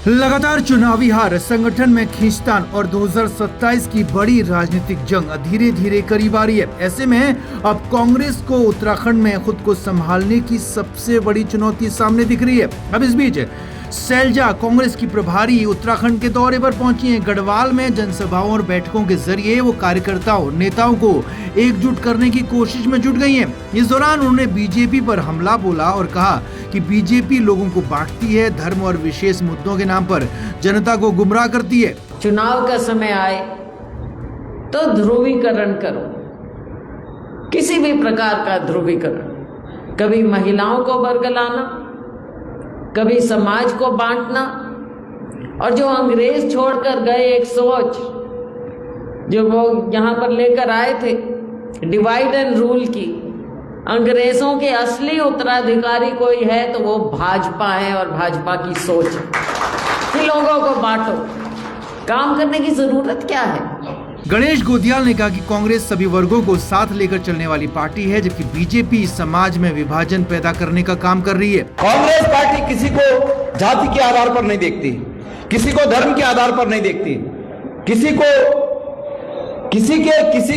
लगातार चुनावी हार, संगठन में खींचतान और 2027 की बड़ी राजनीतिक जंग धीरे धीरे करीब आ रही है। ऐसे में अब कांग्रेस को उत्तराखंड में खुद को संभालने की सबसे बड़ी चुनौती सामने दिख रही है। अब इस बीच शैलजा कांग्रेस की प्रभारी उत्तराखंड के दौरे पर पहुंची हैं। गढ़वाल में जनसभाओं और बैठकों के जरिए वो कार्यकर्ताओं, नेताओं को एकजुट करने की कोशिश में जुट गई हैं। इस दौरान उन्होंने बीजेपी पर हमला बोला और कहा कि बीजेपी लोगों को बांटती है, धर्म और विशेष मुद्दों के नाम पर जनता को गुमराह करती है। चुनाव का समय आए तो ध्रुवीकरण करो, किसी भी प्रकार का ध्रुवीकरण, कभी महिलाओं को बरगलाना, कभी समाज को बांटना, और जो अंग्रेज छोड़कर गए एक सोच जो वो यहाँ पर लेकर आए थे, डिवाइड एंड रूल की, अंग्रेजों के असली उत्तराधिकारी कोई है तो वो भाजपा है और भाजपा की सोच है कि लोगों को बांटो। काम करने की जरूरत क्या है? गणेश गोदियाल ने कहा कि कांग्रेस सभी वर्गों को साथ लेकर चलने वाली पार्टी है, जबकि बीजेपी समाज में विभाजन पैदा करने का काम कर रही है। कांग्रेस पार्टी किसी को जाति के आधार पर नहीं देखती, किसी को धर्म के आधार पर नहीं देखती, किसी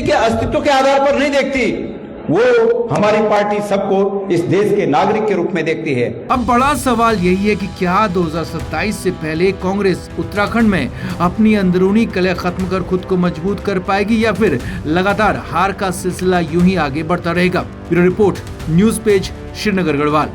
के अस्तित्व के आधार पर नहीं देखती। वो हमारी पार्टी सबको इस देश के नागरिक के रूप में देखती है। अब बड़ा सवाल यही है कि क्या 2027 से पहले कांग्रेस उत्तराखंड में अपनी अंदरूनी कलह खत्म कर खुद को मजबूत कर पाएगी, या फिर लगातार हार का सिलसिला यूं ही आगे बढ़ता रहेगा। Bureau report, news page, Srinagar Garhwal.